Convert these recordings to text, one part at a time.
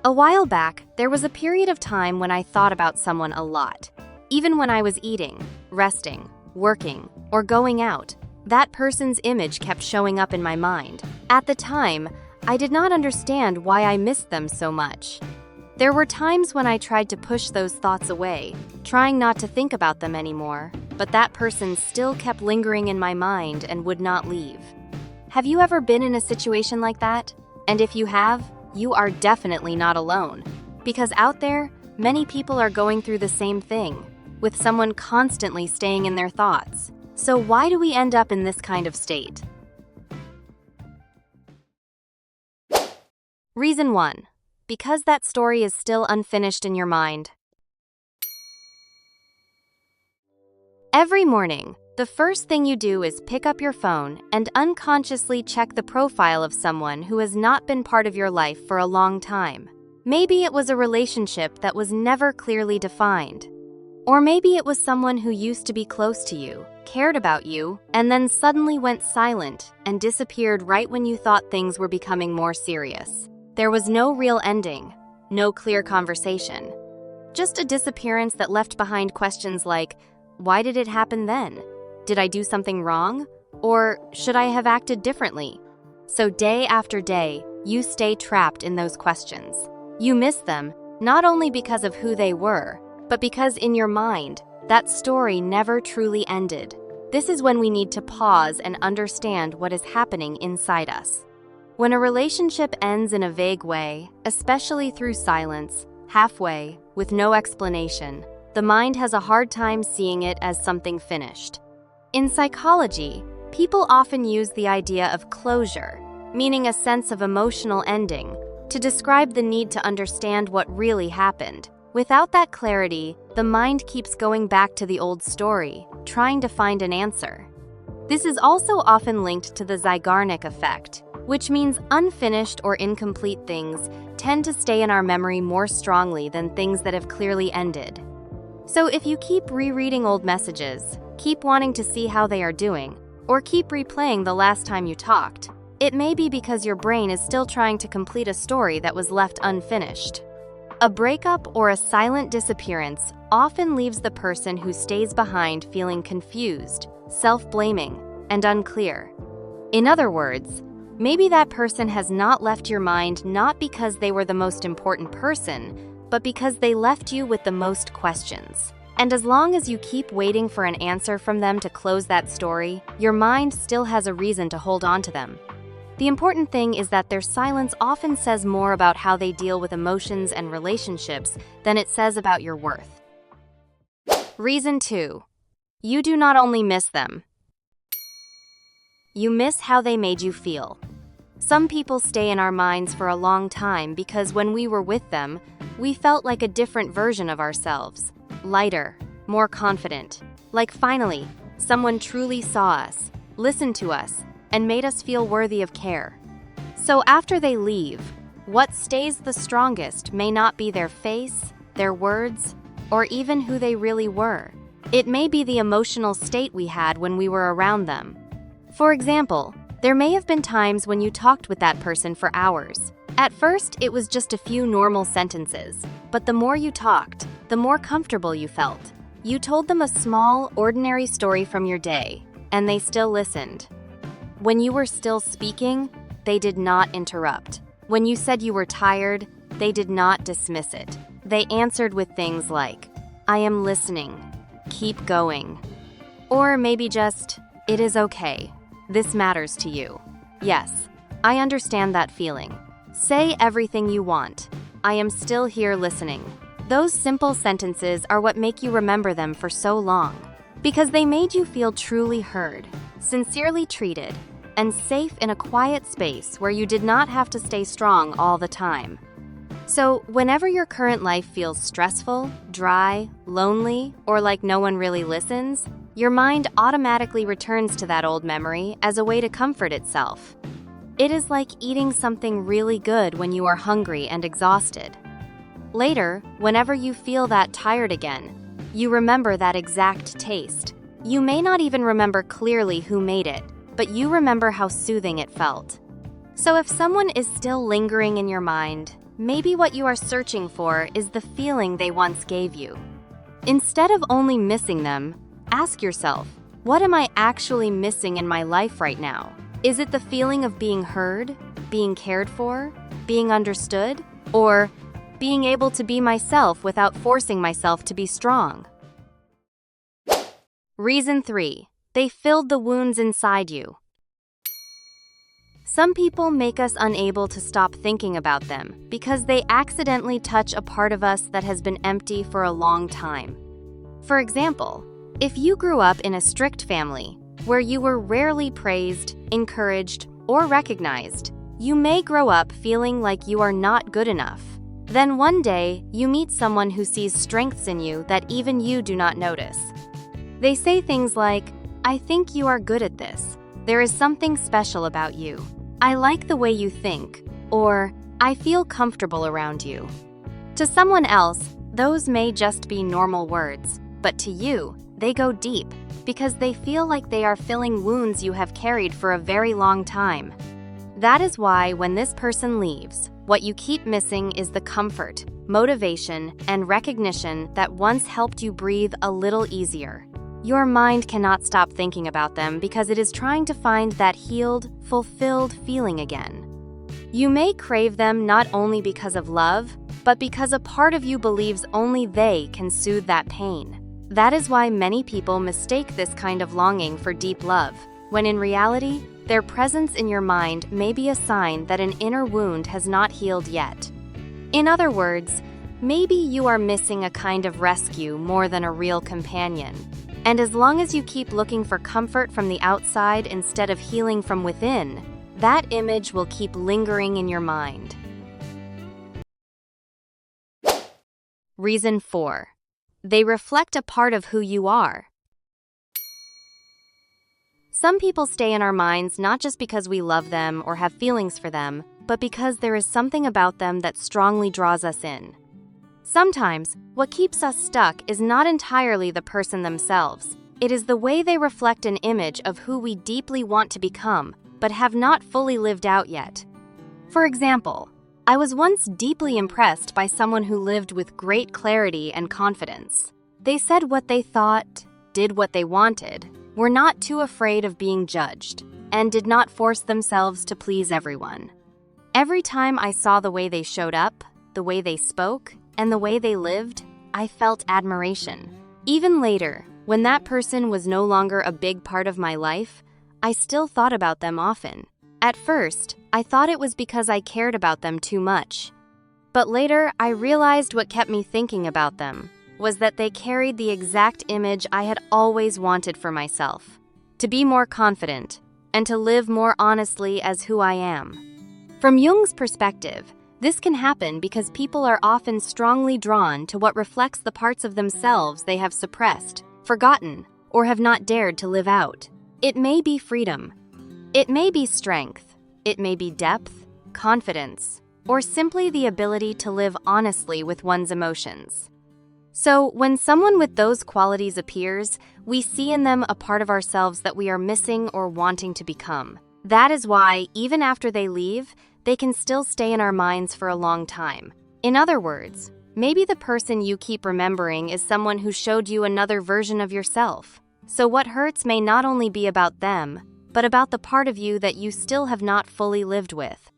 A while back, there was a period of time when I thought about someone a lot. Even when I was eating, resting, working, or going out, that person's image kept showing up in my mind. At the time, I did not understand why I missed them so much. There were times when I tried to push those thoughts away, trying not to think about them anymore, but that person still kept lingering in my mind and would not leave. Have you ever been in a situation like that? And if you have, you are definitely not alone. Because out there, many people are going through the same thing, with someone constantly staying in their thoughts. So why do we end up in this kind of state? Reason 1. Because that story is still unfinished in your mind. Every morning, the first thing you do is pick up your phone and unconsciously check the profile of someone who has not been part of your life for a long time. Maybe it was a relationship that was never clearly defined. Or maybe it was someone who used to be close to you, cared about you, and then suddenly went silent and disappeared right when you thought things were becoming more serious. There was no real ending, no clear conversation. Just a disappearance that left behind questions like, why did it happen then? Did I do something wrong? Or should I have acted differently? So day after day, you stay trapped in those questions. You miss them, not only because of who they were, but because in your mind, that story never truly ended. This is when we need to pause and understand what is happening inside us. When a relationship ends in a vague way, especially through silence, halfway, with no explanation, the mind has a hard time seeing it as something finished. In psychology, people often use the idea of closure, meaning a sense of emotional ending, to describe the need to understand what really happened. Without that clarity, the mind keeps going back to the old story, trying to find an answer. This is also often linked to the zeigarnik effect, which means unfinished or incomplete things tend to stay in our memory more strongly than things that have clearly ended. So if you keep rereading old messages, keep wanting to see how they are doing, or keep replaying the last time you talked, it may be because your brain is still trying to complete a story that was left unfinished. A breakup or a silent disappearance often leaves the person who stays behind feeling confused, self-blaming, and unclear. In other words, maybe that person has not left your mind not because they were the most important person, but because they left you with the most questions. And as long as you keep waiting for an answer from them to close that story, your mind still has a reason to hold on to them. The important thing is that their silence often says more about how they deal with emotions and relationships than it says about your worth. Reason 2. You do not only miss them. You miss how they made you feel. Some people stay in our minds for a long time because when we were with them, we felt like a different version of ourselves. Lighter, more confident. Like finally, someone truly saw us, listened to us, and made us feel worthy of care. So after they leave, what stays the strongest may not be their face, their words, or even who they really were. It may be the emotional state we had when we were around them. For example, there may have been times when you talked with that person for hours. At first, it was just a few normal sentences, but the more you talked, the more comfortable you felt. You told them a small, ordinary story from your day, and they still listened. When you were still speaking, they did not interrupt. When you said you were tired, they did not dismiss it. They answered with things like, "I am listening. Keep going." Or maybe just, "It is okay. This matters to you." Yes, I understand that feeling. Say everything you want. I am still here listening. Those simple sentences are what make you remember them for so long, because they made you feel truly heard, sincerely treated, and safe in a quiet space where you did not have to stay strong all the time. So, whenever your current life feels stressful, dry, lonely, or like no one really listens, your mind automatically returns to that old memory as a way to comfort itself. It is like eating something really good when you are hungry and exhausted. Later, whenever you feel that tired again, you remember that exact taste. You may not even remember clearly who made it, but you remember how soothing it felt. So if someone is still lingering in your mind, maybe what you are searching for is the feeling they once gave you. Instead of only missing them, ask yourself, what am I actually missing in my life right now? Is it the feeling of being heard, being cared for, being understood, or being able to be myself without forcing myself to be strong? Reason 3. They filled the wounds inside you. Some people make us unable to stop thinking about them because they accidentally touch a part of us that has been empty for a long time. For example, if you grew up in a strict family where you were rarely praised, encouraged, or recognized, you may grow up feeling like you are not good enough. Then one day, you meet someone who sees strengths in you that even you do not notice. They say things like, "I think you are good at this. There is something special about you. I like the way you think," or "I feel comfortable around you." To someone else, those may just be normal words, but to you, they go deep because they feel like they are filling wounds you have carried for a very long time. That is why when this person leaves, what you keep missing is the comfort, motivation, and recognition that once helped you breathe a little easier. Your mind cannot stop thinking about them because it is trying to find that healed, fulfilled feeling again. You may crave them not only because of love, but because a part of you believes only they can soothe that pain. That is why many people mistake this kind of longing for deep love, when in reality, their presence in your mind may be a sign that an inner wound has not healed yet. In other words, maybe you are missing a kind of rescue more than a real companion. And as long as you keep looking for comfort from the outside instead of healing from within, that image will keep lingering in your mind. Reason 4. They reflect a part of who you are. Some people stay in our minds not just because we love them or have feelings for them, but because there is something about them that strongly draws us in. Sometimes, what keeps us stuck is not entirely the person themselves. It is the way they reflect an image of who we deeply want to become, but have not fully lived out yet. For example, I was once deeply impressed by someone who lived with great clarity and confidence. They said what they thought, did what they wanted, were not too afraid of being judged, and did not force themselves to please everyone. Every time I saw the way they showed up, the way they spoke, and the way they lived, I felt admiration. Even later, when that person was no longer a big part of my life, I still thought about them often. At first, I thought it was because I cared about them too much. But later, I realized what kept me thinking about them was that they carried the exact image I had always wanted for myself: to be more confident, and to live more honestly as who I am. From Jung's perspective, this can happen because people are often strongly drawn to what reflects the parts of themselves they have suppressed, forgotten, or have not dared to live out. It may be freedom. It may be strength. It may be depth, confidence, or simply the ability to live honestly with one's emotions. So, when someone with those qualities appears, we see in them a part of ourselves that we are missing or wanting to become. That is why, even after they leave, they can still stay in our minds for a long time. In other words, maybe the person you keep remembering is someone who showed you another version of yourself. So what hurts may not only be about them, but about the part of you that you still have not fully lived with.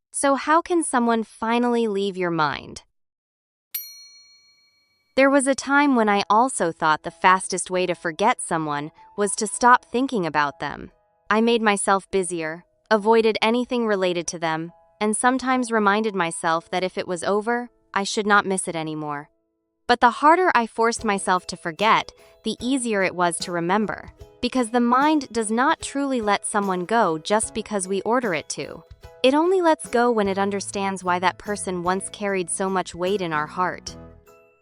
So how can someone finally leave your mind? There was a time when I also thought the fastest way to forget someone was to stop thinking about them. I made myself busier, avoided anything related to them, and sometimes reminded myself that if it was over, I should not miss it anymore. But the harder I forced myself to forget, the easier it was to remember, because the mind does not truly let someone go just because we order it to. It only lets go when it understands why that person once carried so much weight in our heart.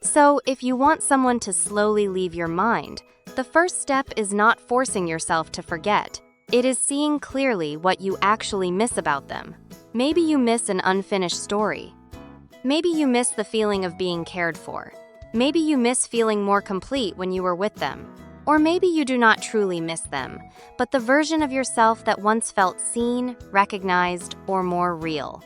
So, if you want someone to slowly leave your mind, the first step is not forcing yourself to forget. It is seeing clearly what you actually miss about them. Maybe you miss an unfinished story. Maybe you miss the feeling of being cared for. Maybe you miss feeling more complete when you were with them. Or maybe you do not truly miss them, but the version of yourself that once felt seen, recognized, or more real.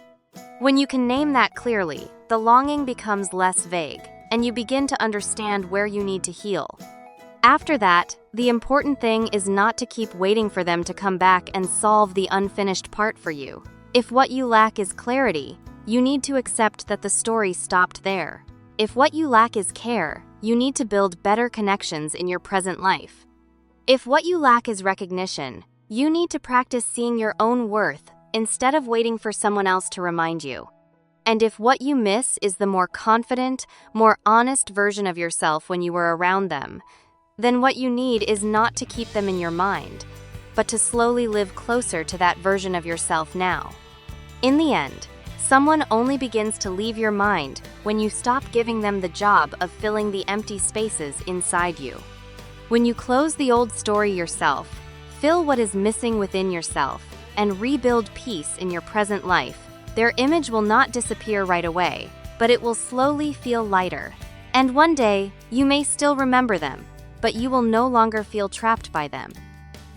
When you can name that clearly, the longing becomes less vague, and you begin to understand where you need to heal. After that, the important thing is not to keep waiting for them to come back and solve the unfinished part for you. If what you lack is clarity, you need to accept that the story stopped there. If what you lack is care, you need to build better connections in your present life. If what you lack is recognition, you need to practice seeing your own worth instead of waiting for someone else to remind you. And if what you miss is the more confident, more honest version of yourself when you were around them, then what you need is not to keep them in your mind, but to slowly live closer to that version of yourself now. In the end, someone only begins to leave your mind when you stop giving them the job of filling the empty spaces inside you. When you close the old story yourself, fill what is missing within yourself, and rebuild peace in your present life, their image will not disappear right away, but it will slowly feel lighter. And one day, you may still remember them, but you will no longer feel trapped by them.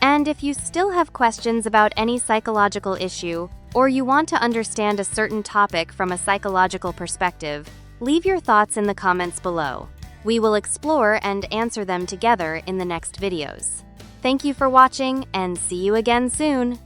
And if you still have questions about any psychological issue, or you want to understand a certain topic from a psychological perspective, leave your thoughts in the comments below. We will explore and answer them together in the next videos. Thank you for watching, and see you again soon!